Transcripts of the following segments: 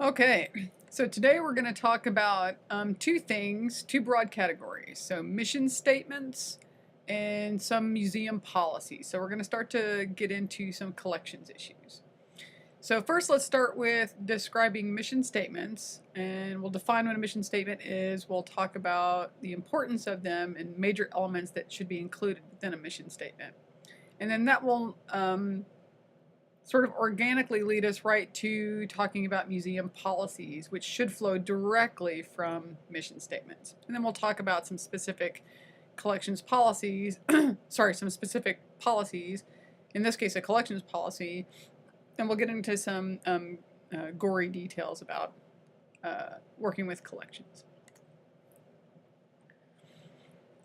Okay, so today we're going to talk about two broad categories. So mission statements and some museum policies. So we're going to start to get into some collections issues. So first let's start with describing mission statements, and we'll define what a mission statement is. We'll talk about the importance of them and major elements that should be included within a mission statement. And then that will sort of organically lead us right to talking about museum policies, which should flow directly from mission statements. And then we'll talk about some specific collections policies, some specific policies, in this case a collections policy, and we'll get into some gory details about working with collections.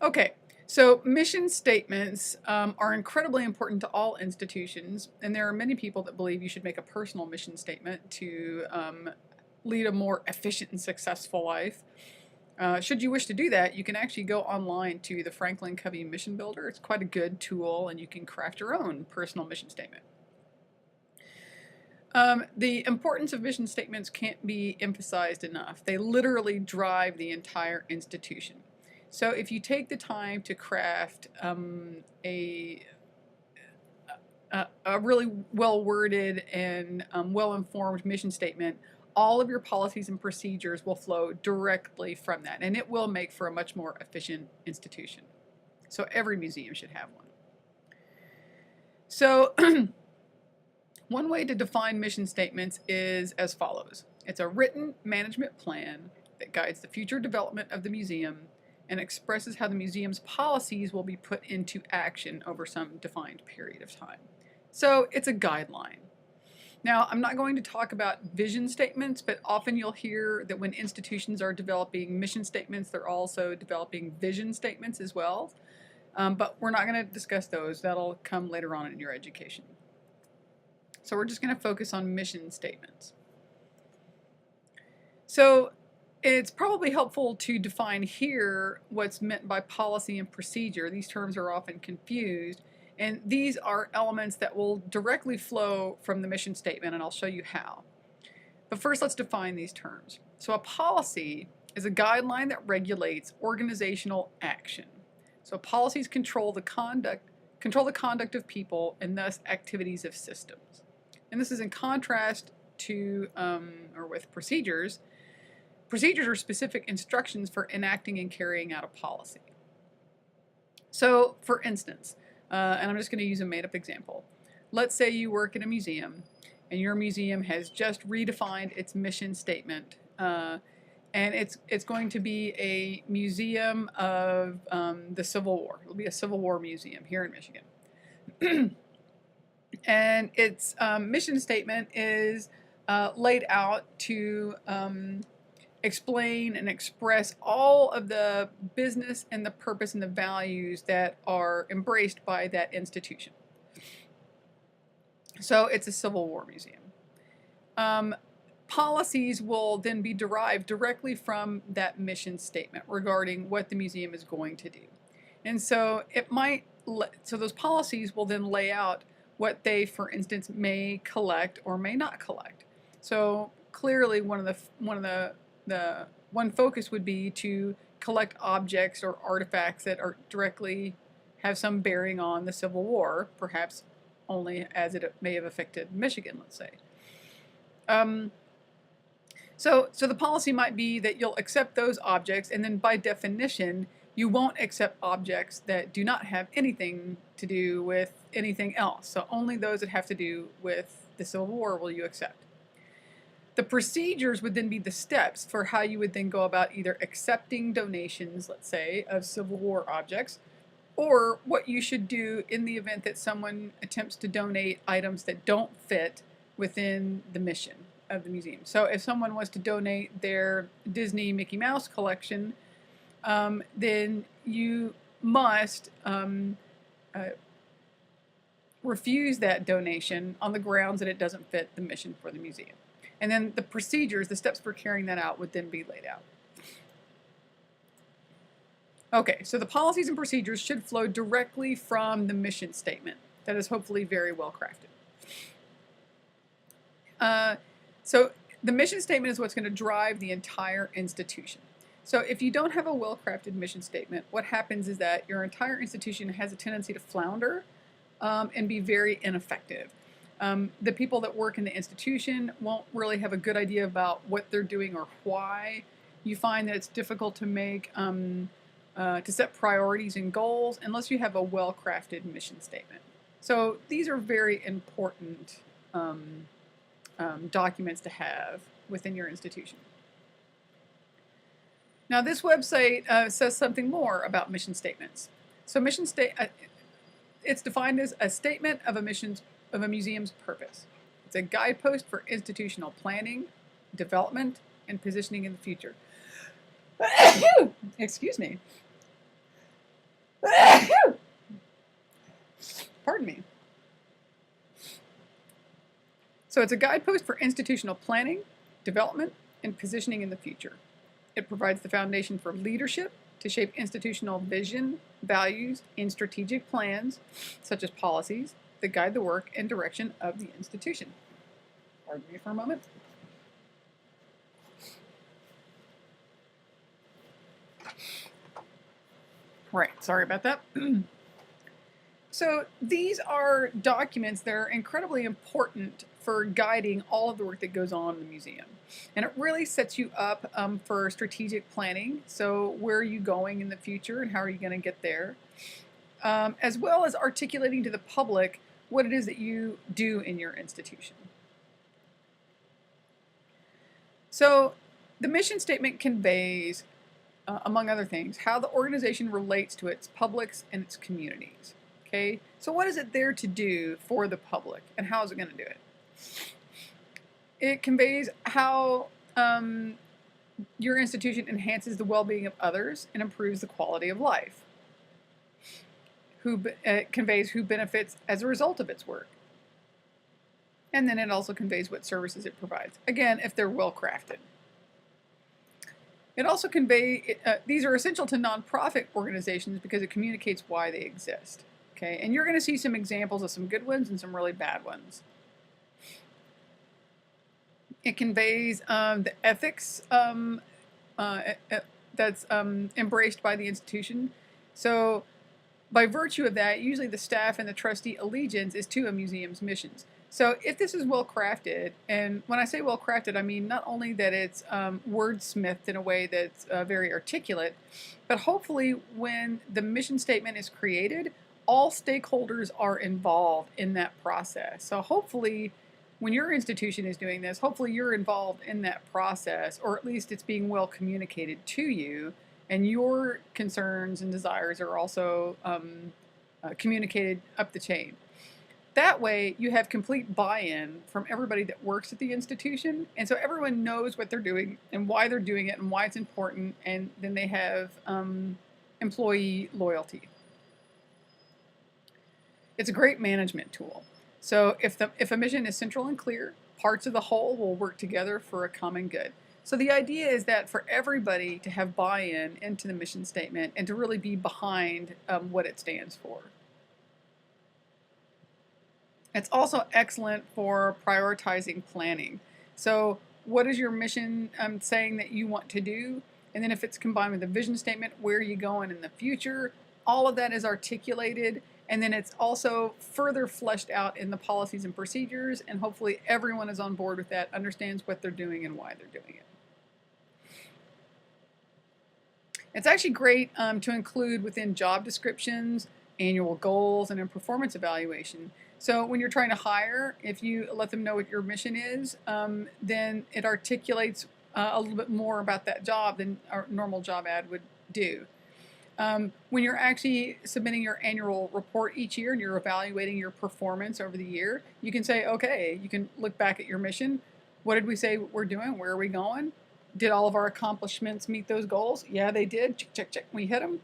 Okay. So mission statements are incredibly important to all institutions, and there are many people that believe you should make a personal mission statement to lead a more efficient and successful life. Should you wish to do that, you can actually go online to the Franklin Covey Mission Builder. It's quite a good tool, and you can craft your own personal mission statement. The importance of mission statements can't be emphasized enough. They literally drive the entire institution. So if you take the time to craft a really well-worded and well-informed mission statement, all of your policies and procedures will flow directly from that, and it will make for a much more efficient institution. So every museum should have one. So one way to define mission statements is as follows. It's a written management plan that guides the future development of the museum and expresses how the museum's policies will be put into action over some defined period of time. So it's a guideline. Now, I'm not going to talk about vision statements, but often you'll hear that when institutions are developing mission statements, they're also developing vision statements as well. But we're not going to discuss those. That'll come later on in your education. So we're just going to focus on mission statements. So it's probably helpful to define here what's meant by policy and procedure. These terms are often confused, and these are elements that will directly flow from the mission statement, and I'll show you how. But first, let's define these terms. So a policy is a guideline that regulates organizational action. So policies control the conduct of people and thus activities of systems. And this is in contrast to or with procedures. Procedures are specific instructions for enacting and carrying out a policy. So, for instance, and I'm just going to use a made-up example. Let's say you work in a museum, and your museum has just redefined its mission statement, and it's going to be a museum of the Civil War. It'll be a Civil War museum here in Michigan. And its mission statement is laid out to explain and express all of the business and the purpose and the values that are embraced by that institution. So it's a Civil War museum. Policies will then be derived directly from that mission statement regarding what the museum is going to do. And so those policies will then lay out what they, for instance, may collect or may not collect. So clearly one focus would be to collect objects or artifacts that are directly have some bearing on the Civil War, perhaps only as it may have affected Michigan, let's say. So the policy might be that you'll accept those objects, and then by definition, you won't accept objects that do not have anything to do with anything else. So only those that have to do with the Civil War will you accept. The procedures would then be the steps for how you would then go about either accepting donations, let's say, of Civil War objects, or what you should do in the event that someone attempts to donate items that don't fit within the mission of the museum. So if someone was to donate their Disney Mickey Mouse collection, then you must refuse that donation on the grounds that it doesn't fit the mission for the museum. And then the procedures, the steps for carrying that out would then be laid out. Okay, so the policies and procedures should flow directly from the mission statement. That is hopefully very well crafted. So the mission statement is what's going to drive the entire institution. So if you don't have a well-crafted mission statement, what happens is that your entire institution has a tendency to flounder and be very ineffective. The people that work in the institution won't really have a good idea about what they're doing or why. You find that it's difficult to make to set priorities and goals unless you have a well-crafted mission statement. So these are very important documents to have within your institution. Now this website says something more about mission statements. So it's defined as a statement of a museum's purpose. It's a guidepost for institutional planning, development, and positioning in the future. Excuse me. Pardon me. So it's a guidepost for institutional planning, development, and positioning in the future. It provides the foundation for leadership to shape institutional vision, values, and strategic plans, such as policies, that guide the work and direction of the institution. Pardon me for a moment. Right, sorry about that. So these are documents that are incredibly important for guiding all of the work that goes on in the museum. And it really sets you up for strategic planning. So where are you going in the future and how are you going to get there? As well as articulating to the public what it is that you do in your institution. So the mission statement conveys, among other things, how the organization relates to its publics and its communities. Okay, so what is it there to do for the public, and how is it going to do it? It conveys how your institution enhances the well-being of others and improves the quality of life. It conveys who benefits as a result of its work. And then it also conveys what services it provides. Again, if they're well crafted. It also conveys, these are essential to nonprofit organizations because it communicates why they exist. Okay, and you're going to see some examples of some good ones and some really bad ones. It conveys the ethics that's embraced by the institution. So by virtue of that, usually the staff and the trustee allegiance is to a museum's missions. So if this is well crafted, and when I say well crafted, I mean not only that it's wordsmithed in a way that's very articulate, but hopefully when the mission statement is created, all stakeholders are involved in that process. So hopefully when your institution is doing this, hopefully you're involved in that process, or at least it's being well communicated to you, and your concerns and desires are also communicated up the chain. That way you have complete buy-in from everybody that works at the institution, and so everyone knows what they're doing and why they're doing it and why it's important, and then they have employee loyalty. It's a great management tool. So if a mission is central and clear, parts of the whole will work together for a common good. So the idea is that for everybody to have buy-in into the mission statement and to really be behind what it stands for. It's also excellent for prioritizing planning. So what is your mission saying that you want to do? And then if it's combined with a vision statement, where are you going in the future? All of that is articulated. And then it's also further fleshed out in the policies and procedures, and hopefully everyone is on board with that, understands what they're doing and why they're doing it. It's actually great to include within job descriptions, annual goals, and in performance evaluation. So when you're trying to hire, if you let them know what your mission is, then it articulates a little bit more about that job than our normal job ad would do. When you're actually submitting your annual report each year and you're evaluating your performance over the year, you can say, okay, you can look back at your mission. What did we say we're doing? Where are we going? Did all of our accomplishments meet those goals? Yeah, they did. Check, check, check. We hit them.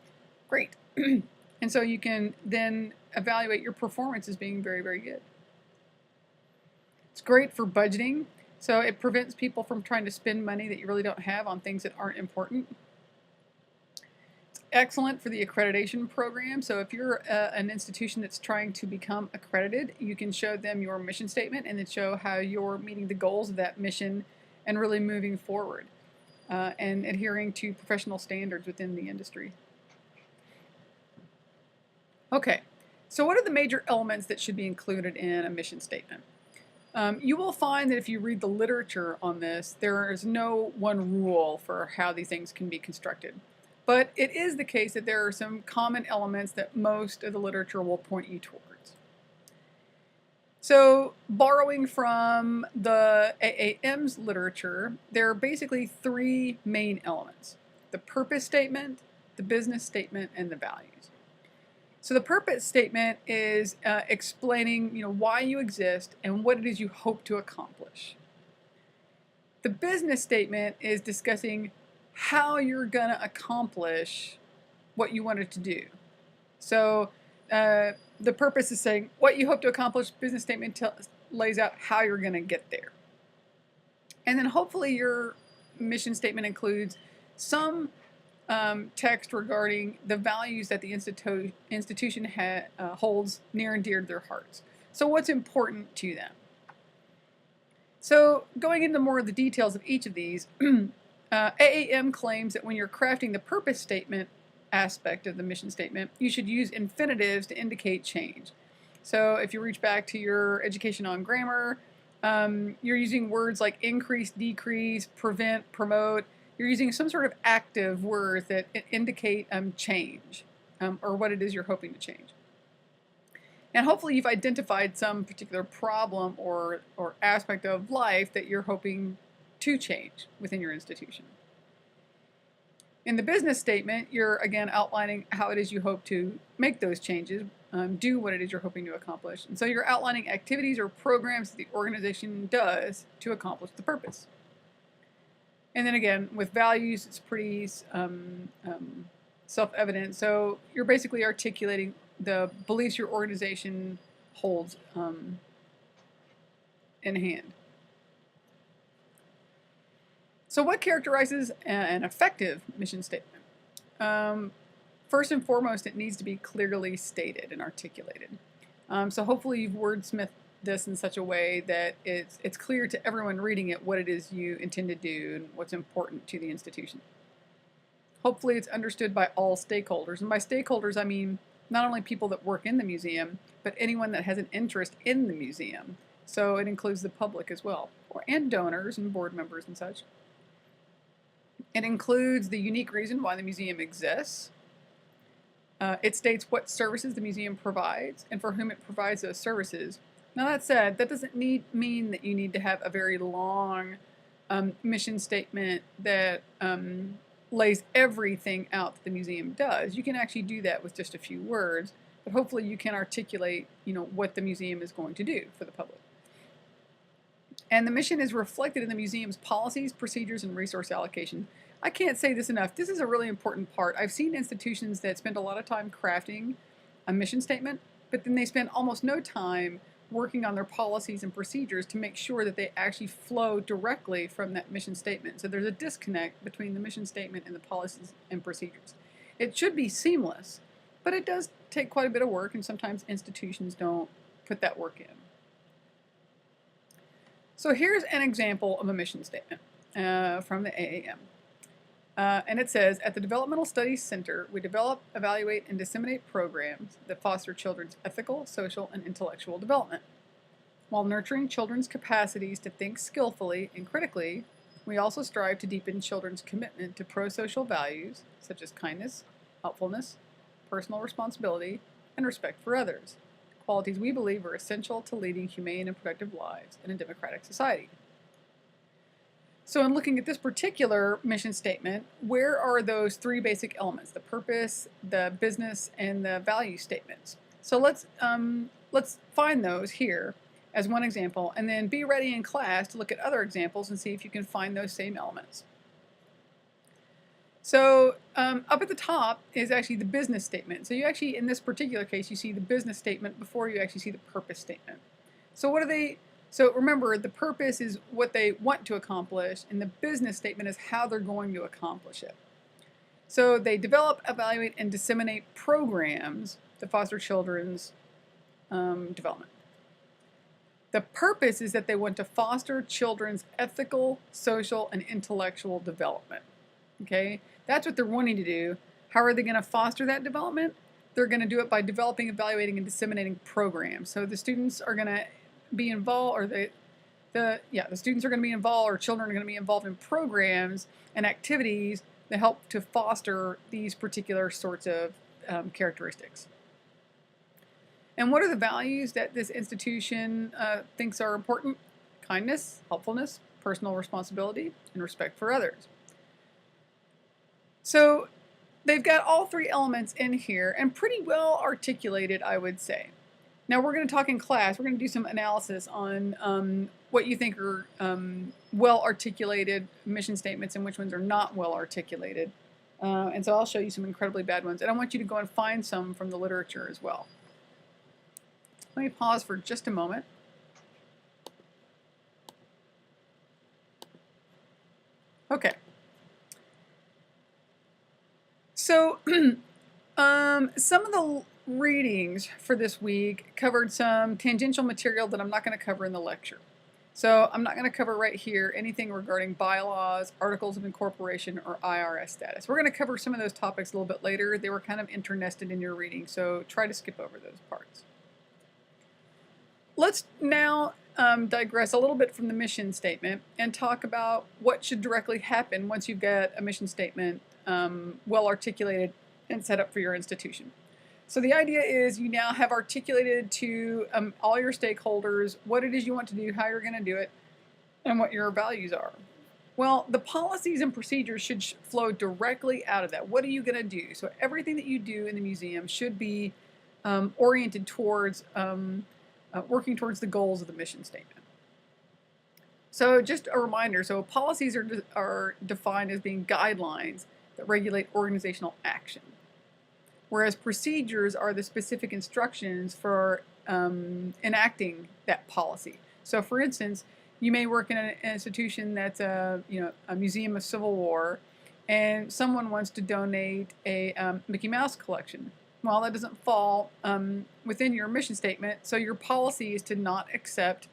Great. And so you can then evaluate your performance as being very, very good. It's great for budgeting. So it prevents people from trying to spend money that you really don't have on things that aren't important. Excellent for the accreditation program. So if you're an institution that's trying to become accredited, you can show them your mission statement and then show how you're meeting the goals of that mission and really moving forward and adhering to professional standards within the industry. Okay, so what are the major elements that should be included in a mission statement? You will find that if you read the literature on this, there is no one rule for how these things can be constructed. But it is the case that there are some common elements that most of the literature will point you towards. So, borrowing from the AAM's literature, there are basically three main elements: the purpose statement, the business statement, and the values. So the purpose statement is explaining, why you exist and what it is you hope to accomplish. The business statement is discussing how you're going to accomplish what you wanted to do. So the purpose is saying what you hope to accomplish. Business statement lays out how you're going to get there. And then hopefully your mission statement includes some text regarding the values that the institution holds near and dear to their hearts. So what's important to them? So going into more of the details of each of these, AAM claims that when you're crafting the purpose statement aspect of the mission statement, you should use infinitives to indicate change. So if you reach back to your education on grammar, you're using words like increase, decrease, prevent, promote. You're using some sort of active words that indicate change or what it is you're hoping to change. And hopefully you've identified some particular problem or aspect of life that you're hoping to change within your institution. In the business statement, you're again outlining how it is you hope to make those changes, do what it is you're hoping to accomplish. And so you're outlining activities or programs that the organization does to accomplish the purpose. And then again, with values, it's pretty self-evident. So you're basically articulating the beliefs your organization holds in hand. So what characterizes an effective mission statement? First and foremost, it needs to be clearly stated and articulated. So hopefully you've wordsmithed this in such a way that it's clear to everyone reading it what it is you intend to do and what's important to the institution. Hopefully it's understood by all stakeholders. And by stakeholders, I mean not only people that work in the museum, but anyone that has an interest in the museum. So it includes the public as well, and donors and board members and such. It includes the unique reason why the museum exists. It states what services the museum provides and for whom it provides those services. Now that said, that doesn't mean that you need to have a very long mission statement that lays everything out that the museum does. You can actually do that with just a few words, but hopefully you can articulate, what the museum is going to do for the public. And the mission is reflected in the museum's policies, procedures, and resource allocation. I can't say this enough. This is a really important part. I've seen institutions that spend a lot of time crafting a mission statement, but then they spend almost no time working on their policies and procedures to make sure that they actually flow directly from that mission statement. So there's a disconnect between the mission statement and the policies and procedures. It should be seamless, but it does take quite a bit of work, and sometimes institutions don't put that work in. So here's an example of a mission statement from the AAM. And it says, at the Developmental Studies Center, we develop, evaluate, and disseminate programs that foster children's ethical, social, and intellectual development. While nurturing children's capacities to think skillfully and critically, we also strive to deepen children's commitment to pro-social values, such as kindness, helpfulness, personal responsibility, and respect for others, qualities we believe are essential to leading humane and productive lives in a democratic society. So in looking at this particular mission statement, where are those three basic elements: the purpose, the business, and the value statements? So let's find those here as one example, and then be ready in class to look at other examples and see if you can find those same elements. So up at the top is actually the business statement. So you actually, in this particular case, you see the business statement before you actually see the purpose statement. So what are they? So remember, the purpose is what they want to accomplish, and the business statement is how they're going to accomplish it. So they develop, evaluate, and disseminate programs to foster children's development. The purpose is that they want to foster children's ethical, social, and intellectual development. Okay, that's what they're wanting to do. How are they going to foster that development? They're going to do it by developing, evaluating, and disseminating programs. So the students are going to be involved, or the students are going to be involved, or children are going to be involved in programs and activities that help to foster these particular sorts of characteristics. And what are the values that this institution thinks are important? Kindness, helpfulness, personal responsibility, and respect for others. So they've got all three elements in here and pretty well articulated, I would say. Now we're going to talk in class. We're going to do some analysis on what you think are well articulated mission statements and which ones are not well articulated. And so I'll show you some incredibly bad ones. And I want you to go and find some from the literature as well. Let me pause for just a moment. Okay. So some of the readings for this week covered some tangential material that I'm not going to cover in the lecture. So I'm not going to cover right here anything regarding bylaws, articles of incorporation, or IRS status. We're going to cover some of those topics a little bit later. They were kind of internested in your reading, so try to skip over those parts. Let's now digress a little bit from the mission statement and talk about what should directly happen once you've got a mission statement well articulated and set up for your institution. So the idea is you now have articulated to all your stakeholders what it is you want to do, how you're going to do it, and what your values are. Well, the policies and procedures should flow directly out of that. What are you going to do? So everything that you do in the museum should be oriented towards working towards the goals of the mission statement. So just a reminder, so policies are defined as being guidelines that regulate organizational action, whereas procedures are the specific instructions for enacting that policy. So for instance, you may work in an institution that's a museum of Civil War, and someone wants to donate a Mickey Mouse collection. Well, that doesn't fall within your mission statement, so your policy is to not accept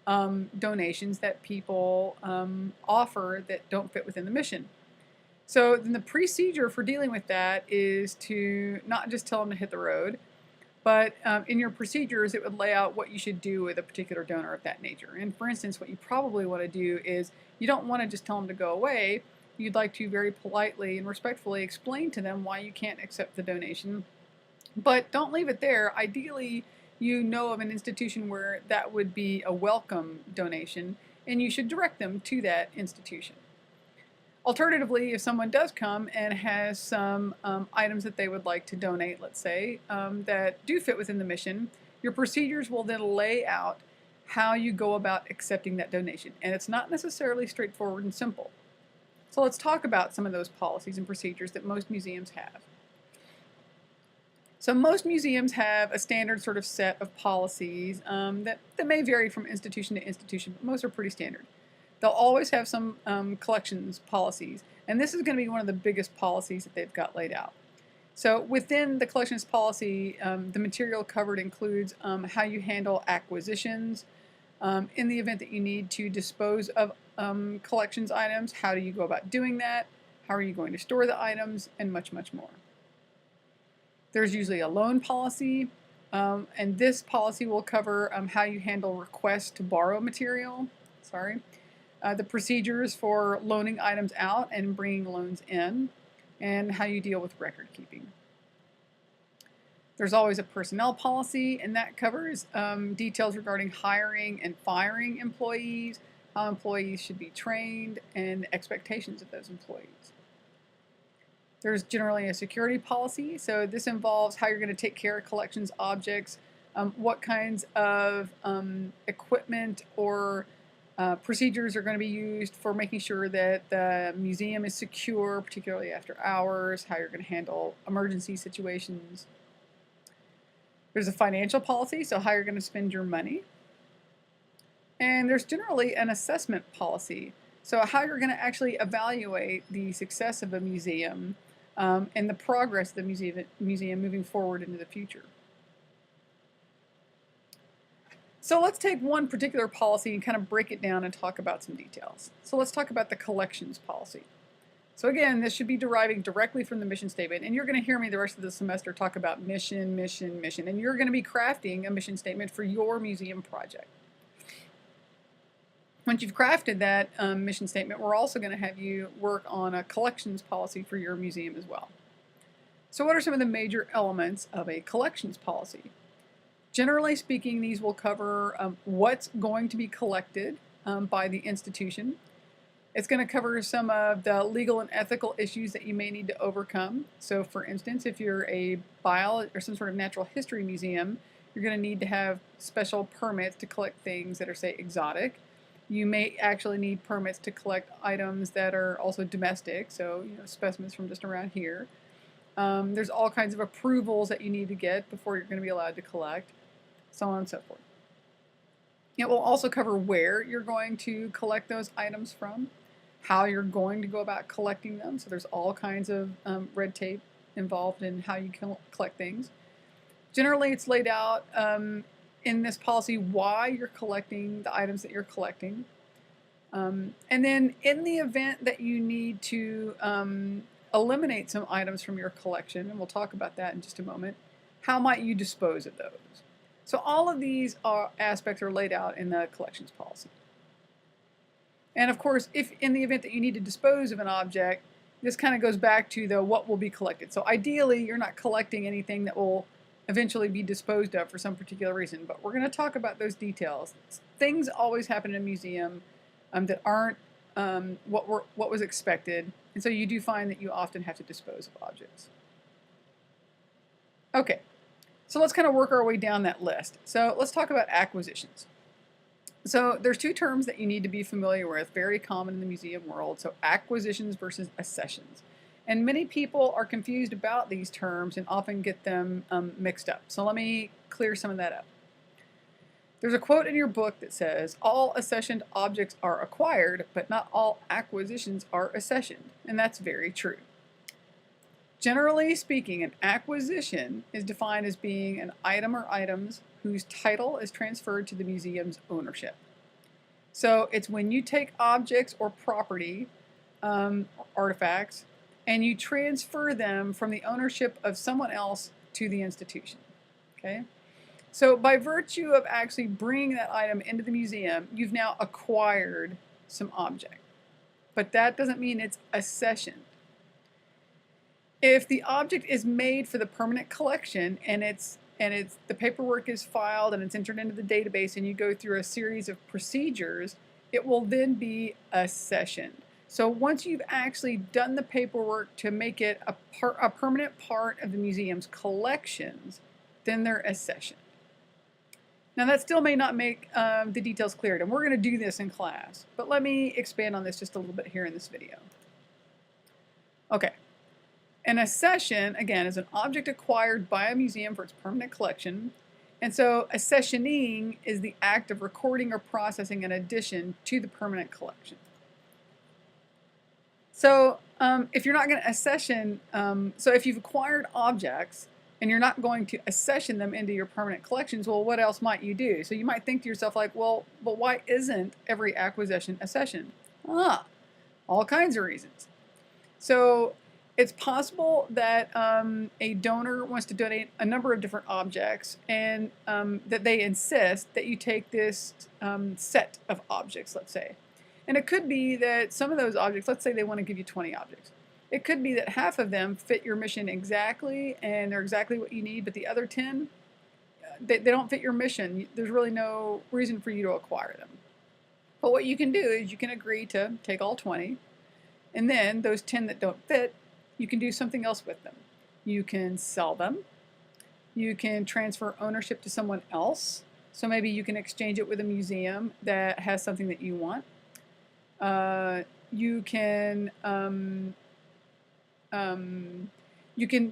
donations that people offer that don't fit within the mission. So then the procedure for dealing with that is to not just tell them to hit the road, but in your procedures it would lay out what you should do with a particular donor of that nature. And for instance, what you probably want to do is you don't want to just tell them to go away. You'd like to very politely and respectfully explain to them why you can't accept the donation. But don't leave it there. Ideally, you know of an institution where that would be a welcome donation, and you should direct them to that institution. Alternatively, if someone does come and has some items that they would like to donate, let's say, that do fit within the mission, your procedures will then lay out how you go about accepting that donation. And it's not necessarily straightforward and simple. So let's talk about some of those policies and procedures that most museums have. So most museums have a standard sort of set of policies that may vary from institution to institution, but most are pretty standard. They'll always have some collections policies, and this is going to be one of the biggest policies that they've got laid out. So within the collections policy, the material covered includes how you handle acquisitions. In the event that you need to dispose of collections items, how do you go about doing that? How are you going to store the items? And much, much more. There's usually a loan policy, and this policy will cover how you handle requests to borrow material. The procedures for loaning items out and bringing loans in, and how you deal with record keeping. There's always a personnel policy, and that covers details regarding hiring and firing employees, how employees should be trained, and expectations of those employees. There's generally a security policy, so this involves how you're going to take care of collections objects, what kinds of equipment or procedures are going to be used for making sure that the museum is secure, particularly after hours, how you're going to handle emergency situations. There's a financial policy, so how you're going to spend your money. And there's generally an assessment policy, so how you're going to actually evaluate the success of a museum and the progress of the museum moving forward into the future. So let's take one particular policy and kind of break it down and talk about some details. So let's talk about the collections policy. So again, this should be deriving directly from the mission statement, and you're going to hear me the rest of the semester talk about mission, mission, mission, and you're going to be crafting a mission statement for your museum project. Once you've crafted that mission statement, we're also going to have you work on a collections policy for your museum as well. So what are some of the major elements of a collections policy? Generally speaking, these will cover what's going to be collected by the institution. It's going to cover some of the legal and ethical issues that you may need to overcome. So for instance, if you're a biology or some sort of natural history museum, you're going to need to have special permits to collect things that are, say, exotic. You may actually need permits to collect items that are also domestic, so specimens from just around here. There's all kinds of approvals that you need to get before you're going to be allowed to collect, so on and so forth. It will also cover where you're going to collect those items from, how you're going to go about collecting them. So there's all kinds of red tape involved in how you can collect things. Generally, it's laid out in this policy why you're collecting the items that you're collecting. And then in the event that you need to eliminate some items from your collection, and we'll talk about that in just a moment, how might you dispose of those? So all of these aspects are laid out in the collections policy. And of course, if in the event that you need to dispose of an object, this kind of goes back to the what will be collected. So ideally, you're not collecting anything that will eventually be disposed of for some particular reason, but we're going to talk about those details. Things always happen in a museum that aren't what was expected, and so you do find that you often have to dispose of objects. Okay, so let's kind of work our way down that list. So let's talk about acquisitions. So there's two terms that you need to be familiar with, very common in the museum world. So acquisitions versus accessions. And many people are confused about these terms and often get them mixed up. So let me clear some of that up. There's a quote in your book that says, all accessioned objects are acquired, but not all acquisitions are accessioned. And that's very true. Generally speaking, an acquisition is defined as being an item or items whose title is transferred to the museum's ownership. So it's when you take objects or property, artifacts, and you transfer them from the ownership of someone else to the institution. Okay? So by virtue of actually bringing that item into the museum, you've now acquired some object. But that doesn't mean it's accessioned. If the object is made for the permanent collection and the paperwork is filed and it's entered into the database and you go through a series of procedures, it will then be accessioned. So once you've actually done the paperwork to make it a permanent part of the museum's collections, then they're accessioned. Now that still may not make the details clear, and we're going to do this in class, but let me expand on this just a little bit here in this video. Okay. An accession, again, is an object acquired by a museum for its permanent collection. And so accessioning is the act of recording or processing an addition to the permanent collection. So if you're not going to accession, so if you've acquired objects and you're not going to accession them into your permanent collections, well, what else might you do? So you might think to yourself like, well, but why isn't every acquisition accessioned? All kinds of reasons. So it's possible that a donor wants to donate a number of different objects and that they insist that you take this set of objects, let's say. And it could be that some of those objects, let's say they want to give you 20 objects. It could be that half of them fit your mission exactly and they're exactly what you need, but the other 10, they don't fit your mission. There's really no reason for you to acquire them. But what you can do is you can agree to take all 20, and then those 10 that don't fit, you can do something else with them. You can sell them. You can transfer ownership to someone else. So maybe you can exchange it with a museum that has something that you want. You can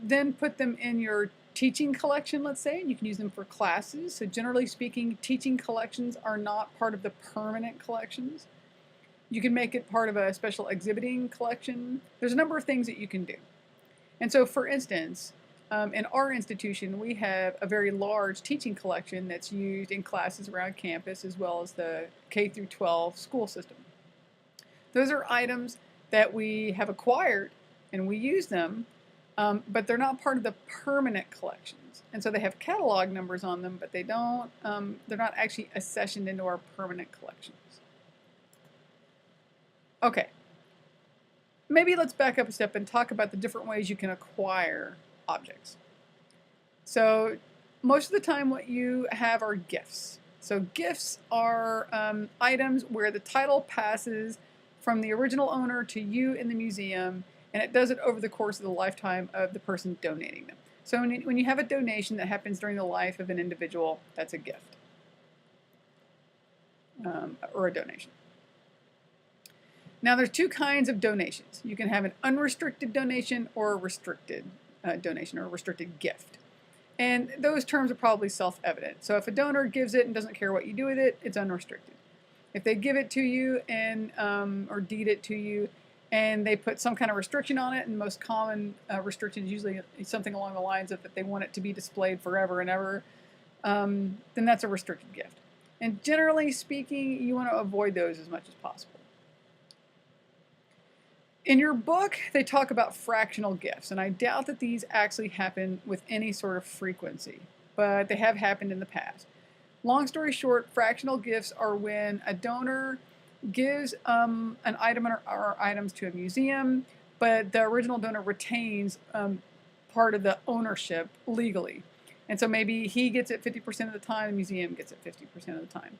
then put them in your teaching collection, let's say, and you can use them for classes. So generally speaking, teaching collections are not part of the permanent collections. You can make it part of a special exhibiting collection. There's a number of things that you can do. And so, for instance, in our institution, we have a very large teaching collection that's used in classes around campus as well as the K through 12 school system. Those are items that we have acquired and we use them, but they're not part of the permanent collections. And so they have catalog numbers on them, but they're not actually accessioned into our permanent collections. Okay, maybe let's back up a step and talk about the different ways you can acquire objects. So most of the time what you have are gifts. So gifts are items where the title passes from the original owner to you in the museum, and it does it over the course of the lifetime of the person donating them. So when you have a donation that happens during the life of an individual, that's a gift or a donation. Now there's two kinds of donations. You can have an unrestricted donation or a restricted donation or a restricted gift. And those terms are probably self-evident. So if a donor gives it and doesn't care what you do with it, it's unrestricted. If they give it to you and or deed it to you and they put some kind of restriction on it, and the most common restriction is usually something along the lines of that they want it to be displayed forever and ever, then that's a restricted gift. And generally speaking, you want to avoid those as much as possible. In your book, they talk about fractional gifts, and I doubt that these actually happen with any sort of frequency, but they have happened in the past. Long story short, fractional gifts are when a donor gives an item or items to a museum, but the original donor retains part of the ownership legally. And so maybe he gets it 50% of the time, the museum gets it 50% of the time.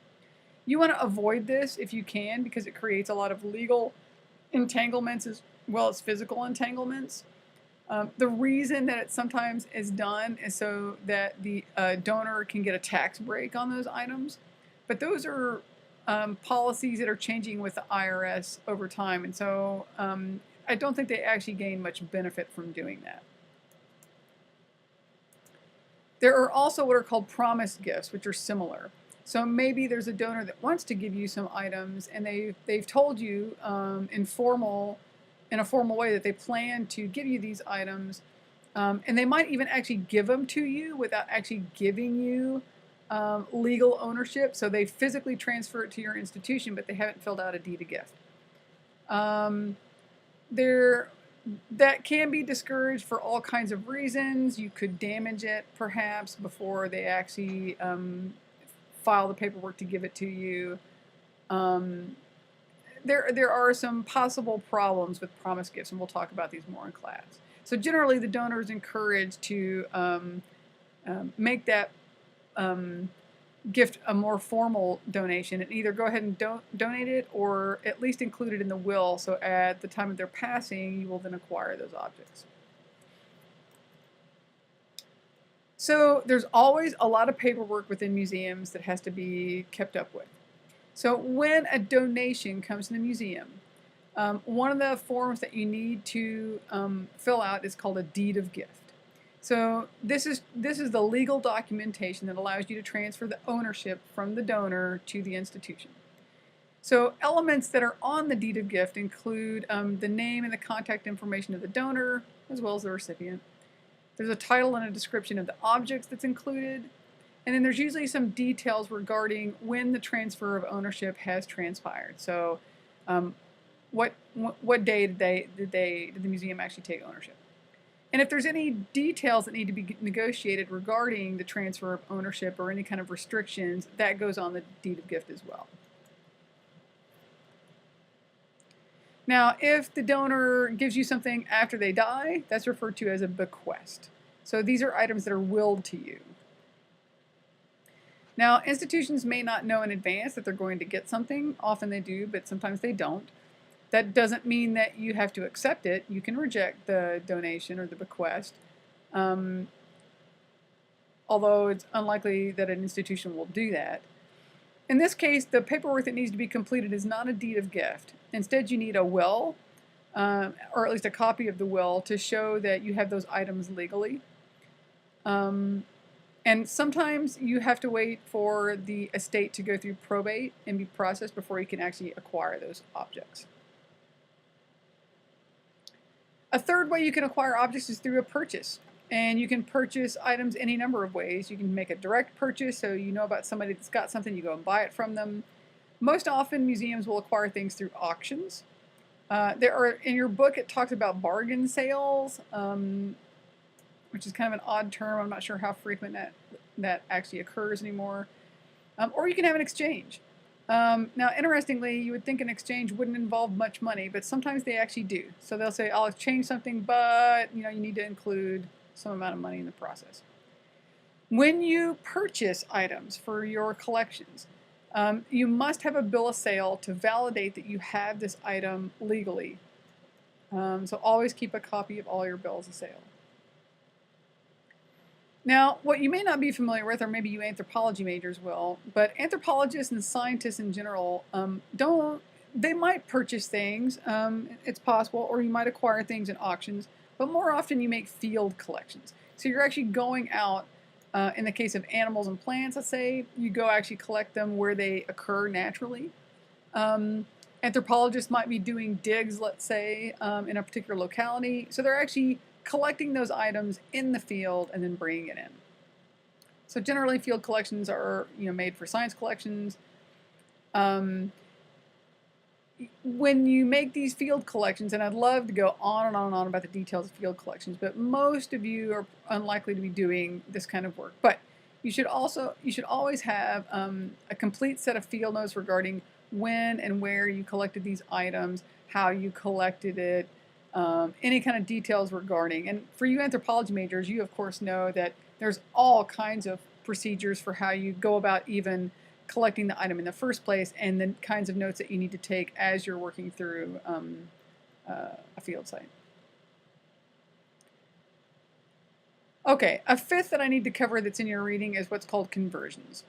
You want to avoid this if you can, because it creates a lot of legal entanglements as well as physical entanglements. The reason that it sometimes is done is so that the donor can get a tax break on those items. But those are policies that are changing with the IRS over time. And so I don't think they actually gain much benefit from doing that. There are also what are called promised gifts, which are similar. So maybe there's a donor that wants to give you some items, and they've told you in a formal way that they plan to give you these items, and they might even actually give them to you without actually giving you legal ownership. So they physically transfer it to your institution, but they haven't filled out a deed of gift. That can be discouraged for all kinds of reasons. You could damage it perhaps before they actually file the paperwork to give it to you. There are some possible problems with promised gifts, and we'll talk about these more in class. So generally, the donor is encouraged to make that gift a more formal donation and either go ahead and donate it or at least include it in the will, so at the time of their passing, you will then acquire those objects. So there's always a lot of paperwork within museums that has to be kept up with. So when a donation comes to the museum, one of the forms that you need to fill out is called a deed of gift. So this is the legal documentation that allows you to transfer the ownership from the donor to the institution. So elements that are on the deed of gift include the name and the contact information of the donor, as well as the recipient. There's a title and a description of the objects that's included. And then there's usually some details regarding when the transfer of ownership has transpired. So what day did the museum actually take ownership? And if there's any details that need to be negotiated regarding the transfer of ownership or any kind of restrictions, that goes on the deed of gift as well. Now, if the donor gives you something after they die, that's referred to as a bequest. So these are items that are willed to you. Now, institutions may not know in advance that they're going to get something. Often they do, but sometimes they don't. That doesn't mean that you have to accept it. You can reject the donation or the bequest, although it's unlikely that an institution will do that. In this case, the paperwork that needs to be completed is not a deed of gift. Instead, you need a will, or at least a copy of the will, to show that you have those items legally. And sometimes you have to wait for the estate to go through probate and be processed before you can actually acquire those objects. A third way you can acquire objects is through a purchase. And you can purchase items any number of ways. You can make a direct purchase, so you know about somebody that's got something, you go and buy it from them. Most often, museums will acquire things through auctions. There are, in your book, it talks about bargain sales, which is kind of an odd term. I'm not sure how frequent that actually occurs anymore. Or you can have an exchange. Now, interestingly, you would think an exchange wouldn't involve much money, but sometimes they actually do. So they'll say, I'll exchange something, but you need to include some amount of money in the process. When you purchase items for your collections, you must have a bill of sale to validate that you have this item legally. So always keep a copy of all your bills of sale. Now, what you may not be familiar with, or maybe you anthropology majors will, but anthropologists and scientists in general they might purchase things, it's possible, or you might acquire things in auctions, but more often you make field collections. So you're actually going out, in the case of animals and plants, let's say, you go actually collect them where they occur naturally. Anthropologists might be doing digs, let's say, in a particular locality. So they're actually collecting those items in the field and then bringing it in. So generally, field collections are made for science collections. When you make these field collections, and I'd love to go on and on and on about the details of field collections, but most of you are unlikely to be doing this kind of work. But you should always have a complete set of field notes regarding when and where you collected these items, how you collected it, any kind of details regarding. And for you anthropology majors, you of course know that there's all kinds of procedures for how you go about even collecting the item in the first place, and the kinds of notes that you need to take as you're working through a field site. Okay, a fifth that I need to cover that's in your reading is what's called conversions.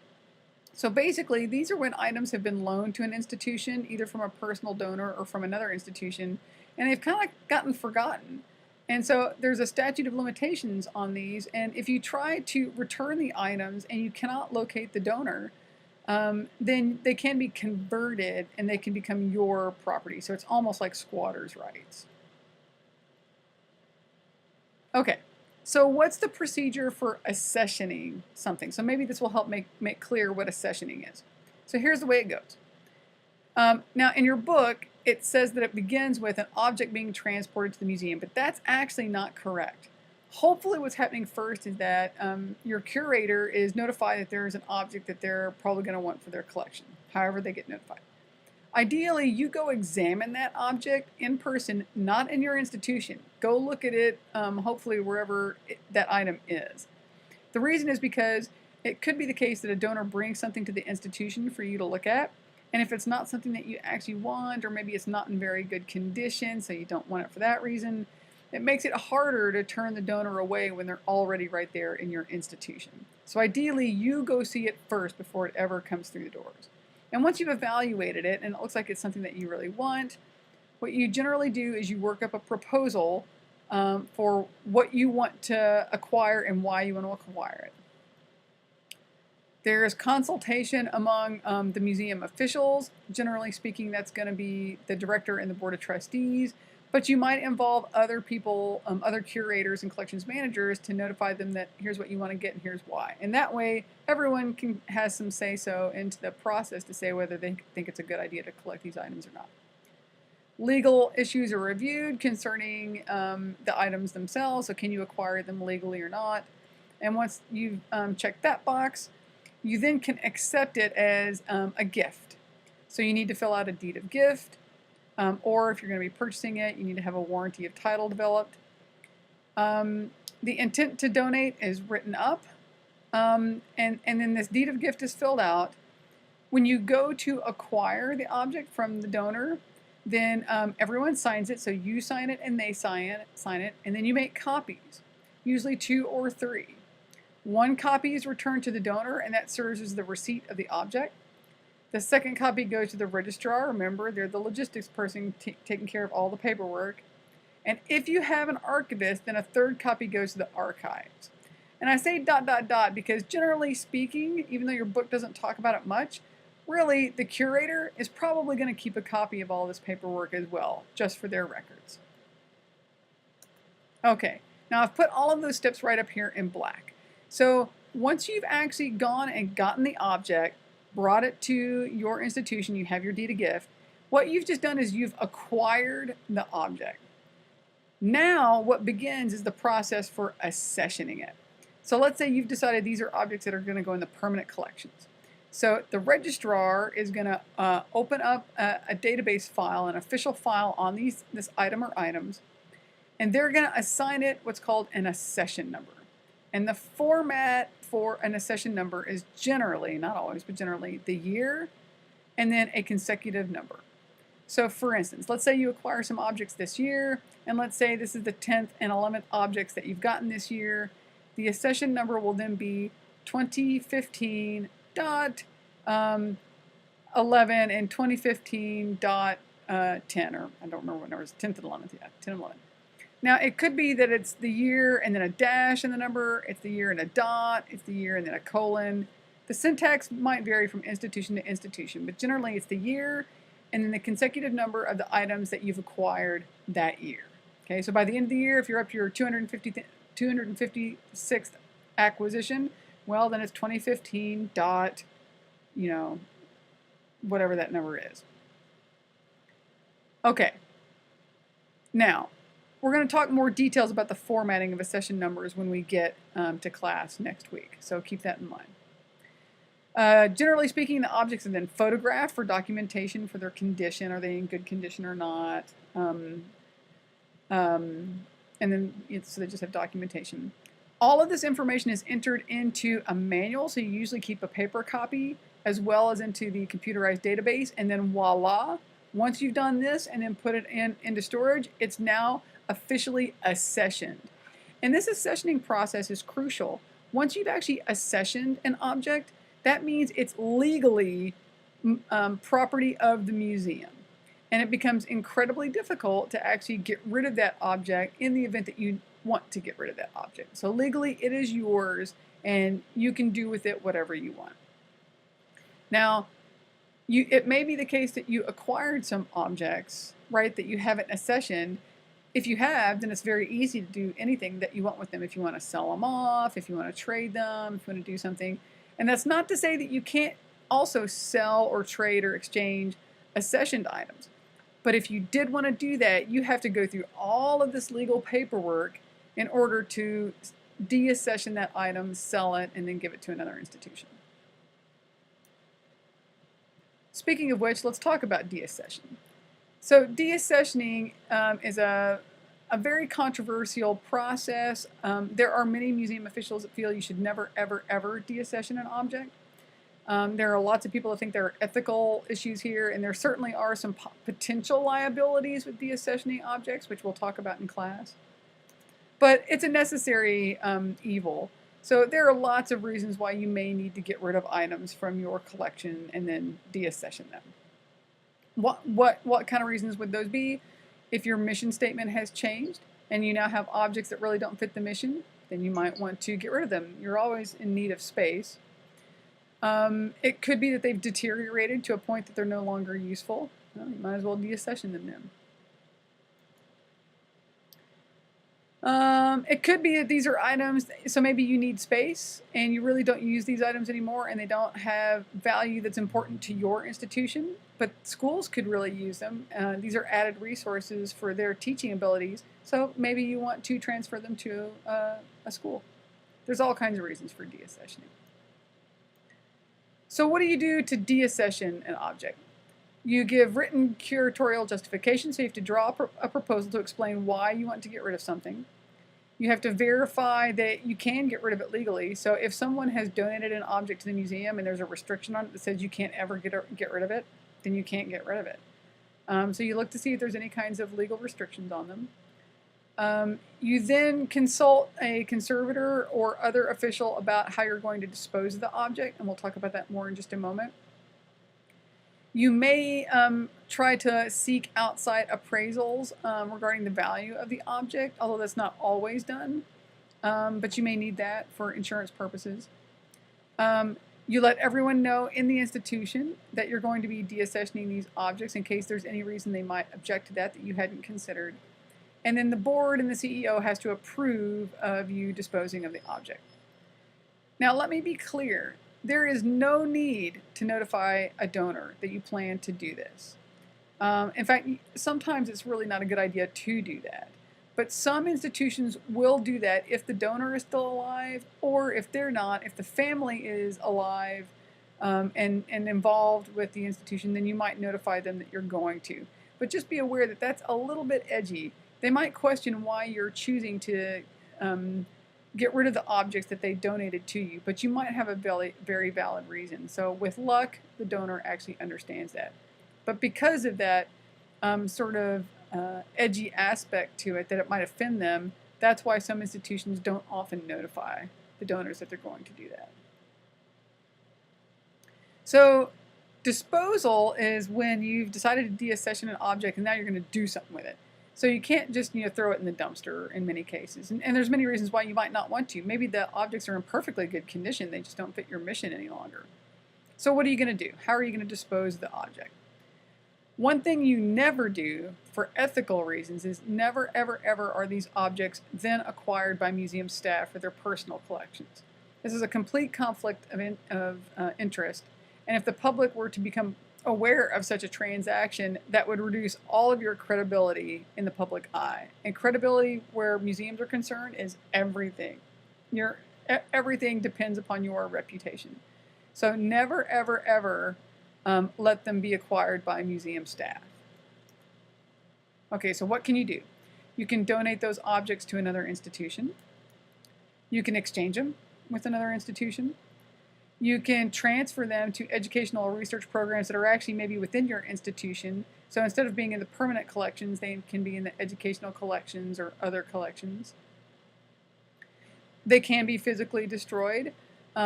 So basically, these are when items have been loaned to an institution, either from a personal donor or from another institution, and they've kind of gotten forgotten. And so there's a statute of limitations on these, and if you try to return the items and you cannot locate the donor, then they can be converted and they can become your property. So it's almost like squatters' rights. Okay, so what's the procedure for accessioning something? So maybe this will help make clear what accessioning is. So here's the way it goes. Now in your book, it says that it begins with an object being transported to the museum, but that's actually not correct. Hopefully what's happening first is that your curator is notified that there is an object that they're probably going to want for their collection, however they get notified. Ideally, you go examine that object in person, not in your institution. Go look at it, hopefully wherever that item is. The reason is because it could be the case that a donor brings something to the institution for you to look at, and if it's not something that you actually want, or maybe it's not in very good condition, so you don't want it for that reason, it makes it harder to turn the donor away when they're already right there in your institution. So ideally, you go see it first before it ever comes through the doors. And once you've evaluated it and it looks like it's something that you really want, what you generally do is you work up a proposal for what you want to acquire and why you want to acquire it. There's consultation among the museum officials. Generally speaking, that's going to be the director and the board of trustees. But you might involve other people, other curators and collections managers, to notify them that here's what you want to get and here's why. And that way, everyone has some say-so into the process to say whether they think it's a good idea to collect these items or not. Legal issues are reviewed concerning the items themselves. So can you acquire them legally or not? And once you've checked that box, you then can accept it as a gift. So you need to fill out a deed of gift. Or if you're going to be purchasing it, you need to have a warranty of title developed. The intent to donate is written up, and then this deed of gift is filled out. When you go to acquire the object from the donor, then everyone signs it, so you sign it and they sign it, and then you make copies, usually 2 or 3. 1 copy is returned to the donor, and that serves as the receipt of the object. The second copy goes to the registrar. Remember, they're the logistics person taking care of all the paperwork. And if you have an archivist, then a 3rd copy goes to the archives. And I say ... because generally speaking, even though your book doesn't talk about it much, really the curator is probably going to keep a copy of all this paperwork as well, just for their records. Okay, Now I've put all of those steps right up here in black. So once you've actually gone and gotten the object, brought it to your institution, you have your deed of gift, what you've just done is you've acquired the object. Now what begins is the process for accessioning it. So let's say you've decided these are objects that are going to go in the permanent collections. So the registrar is going to open up a database file, an official file on this item or items, and they're going to assign it what's called an accession number. And the format for an accession number is generally, not always, but generally the year and then a consecutive number. So for instance, let's say you acquire some objects this year, and let's say this is the 10th and 11th objects that you've gotten this year. The accession number will then be 2015 dot 11 and 2015 dot 10, or I don't remember what number it is, 10th and 11th, yeah, 10 and 11. Now it could be that it's the year and then a dash in the number, it's the year and a dot, it's the year and then a colon. The syntax might vary from institution to institution, but generally it's the year and then the consecutive number of the items that you've acquired that year. Okay, so by the end of the year, if you're up to your 256th acquisition, well, then it's 2015 dot, whatever that number is. Okay, now we're going to talk more details about the formatting of accession numbers when we get to class next week, so keep that in mind. Generally speaking, the objects are then photographed for documentation for their condition. Are they in good condition or not? And then so they just have documentation. All of this information is entered into a manual, so you usually keep a paper copy as well as into the computerized database, and then voila, once you've done this and then put it into storage, it's now officially accessioned. And this accessioning process is crucial. Once you've actually accessioned an object, that means it's legally property of the museum. And it becomes incredibly difficult to actually get rid of that object in the event that you want to get rid of that object. So legally it is yours and you can do with it whatever you want. Now, it may be the case that you acquired some objects, right, that you haven't accessioned. If you have, then it's very easy to do anything that you want with them. If you want to sell them off, if you want to trade them, if you want to do something. And that's not to say that you can't also sell or trade or exchange accessioned items. But if you did want to do that, you have to go through all of this legal paperwork in order to deaccession that item, sell it, and then give it to another institution. Speaking of which, let's talk about deaccession. So deaccessioning is a very controversial process. There are many museum officials that feel you should never, ever, ever deaccession an object. There are lots of people that think there are ethical issues here, and there certainly are some potential liabilities with deaccessioning objects, which we'll talk about in class. But it's a necessary evil. So there are lots of reasons why you may need to get rid of items from your collection and then deaccession them. What kind of reasons would those be? If your mission statement has changed and you now have objects that really don't fit the mission, then you might want to get rid of them. You're always in need of space. It could be that they've deteriorated to a point that they're no longer useful. Well, you might as well deaccession them then. It could be that these are items, so maybe you need space and you really don't use these items anymore and they don't have value that's important to your institution, but schools could really use them. These are added resources for their teaching abilities, so maybe you want to transfer them to a school. There's all kinds of reasons for deaccessioning. So what do you do to deaccession an object? You give written curatorial justification, so you have to draw a proposal to explain why you want to get rid of something. You have to verify that you can get rid of it legally. So if someone has donated an object to the museum and there's a restriction on it that says you can't ever get rid of it, then you can't get rid of it. So you look to see if there's any kinds of legal restrictions on them. You then consult a conservator or other official about how you're going to dispose of the object, and we'll talk about that more in just a moment. You may try to seek outside appraisals regarding the value of the object, although that's not always done, but you may need that for insurance purposes. You let everyone know in the institution that you're going to be deaccessioning these objects in case there's any reason they might object to that you hadn't considered. And then the board and the CEO has to approve of you disposing of the object. Now, let me be clear. There is no need to notify a donor that you plan to do this. In fact, sometimes it's really not a good idea to do that. But some institutions will do that if the donor is still alive, or if they're not, if the family is alive and involved with the institution, then you might notify them that you're going to. But just be aware that that's a little bit edgy. They might question why you're choosing to get rid of the objects that they donated to you, but you might have a very, very valid reason. So with luck, the donor actually understands that. But because of that sort of edgy aspect to it, that it might offend them, that's why some institutions don't often notify the donors that they're going to do that. So disposal is when you've decided to deaccession an object and now you're going to do something with it. So you can't just throw it in the dumpster in many cases. And there's many reasons why you might not want to. Maybe the objects are in perfectly good condition, they just don't fit your mission any longer. So what are you going to do? How are you going to dispose of the object? One thing you never do for ethical reasons is never, ever, ever are these objects then acquired by museum staff for their personal collections. This is a complete conflict of interest. And if the public were to become aware of such a transaction, that would reduce all of your credibility in the public eye. And credibility where museums are concerned is everything. Everything depends upon your reputation. So never, ever, ever let them be acquired by museum staff. Okay, so what can you do? You can donate those objects to another institution. You can exchange them with another institution. You can transfer them to educational or research programs that are actually maybe within your institution. So instead of being in the permanent collections, they can be in the educational collections or other collections. They can be physically destroyed.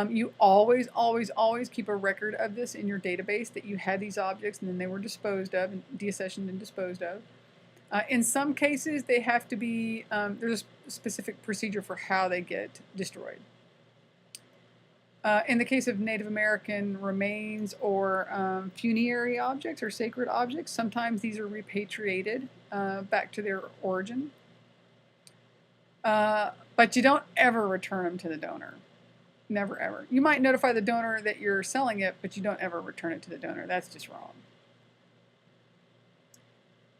You always, always, always keep a record of this in your database, that you had these objects and then they were disposed of, and deaccessioned and disposed of. In some cases, they have to be, there's a specific procedure for how they get destroyed. In the case of Native American remains or funerary objects or sacred objects, sometimes these are repatriated back to their origin. But you don't ever return them to the donor. Never, ever. You might notify the donor that you're selling it, but you don't ever return it to the donor. That's just wrong.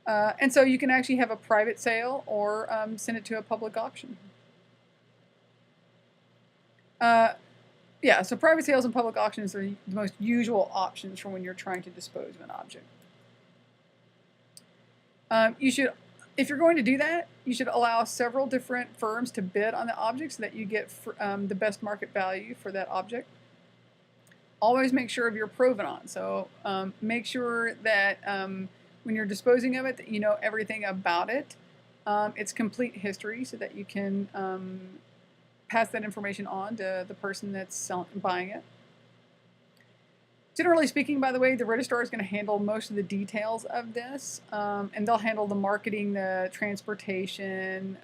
And so you can actually have a private sale or send it to a public auction. Yeah, so private sales and public auctions are the most usual options for when you're trying to dispose of an object. You should, if you're going to do that, you should allow several different firms to bid on the object so that you get the best market value for that object. Always make sure of your provenance. So make sure that when you're disposing of it, that you know everything about it, its complete history, so that you can pass that information on to the person that's buying it. Generally speaking, by the way, the registrar is going to handle most of the details of this, and they'll handle the marketing, the transportation,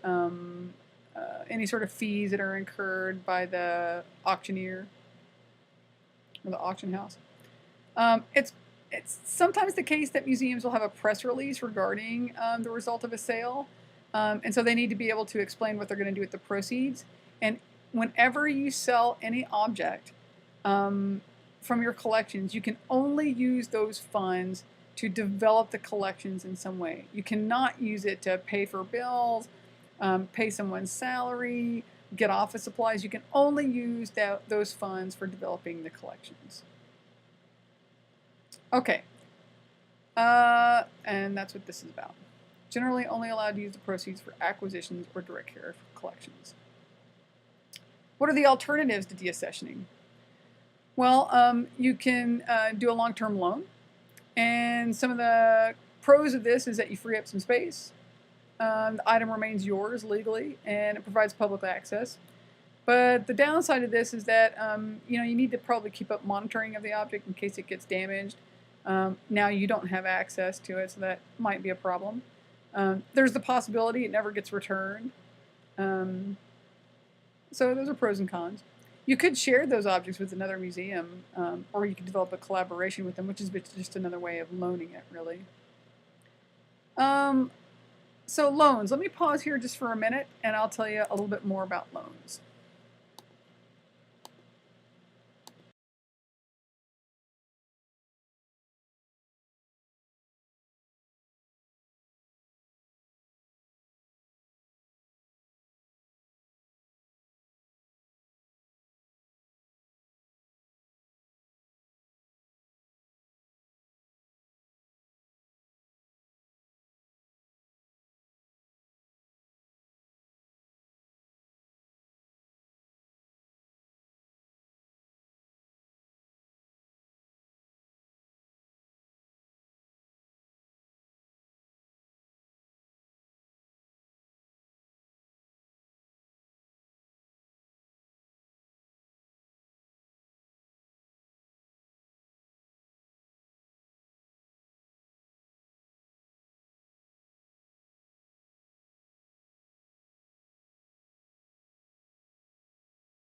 any sort of fees that are incurred by the auctioneer or the auction house. It's sometimes the case that museums will have a press release regarding the result of a sale, and so they need to be able to explain what they're going to do with the proceeds. And whenever you sell any object from your collections, you can only use those funds to develop the collections in some way. You cannot use it to pay for bills, pay someone's salary, get office supplies. You can only use those funds for developing the collections. Okay, and that's what this is about. Generally only allowed to use the proceeds for acquisitions or direct care for collections. What are the alternatives to deaccessioning? Well, you can do a long-term loan, and some of the pros of this is that you free up some space. The item remains yours legally, and it provides public access. But the downside of this is that you need to probably keep up monitoring of the object in case it gets damaged. Now you don't have access to it, so that might be a problem. There's the possibility it never gets returned. So those are pros and cons. You could share those objects with another museum, or you could develop a collaboration with them, which is just another way of loaning it, really. So loans, let me pause here just for a minute and I'll tell you a little bit more about loans.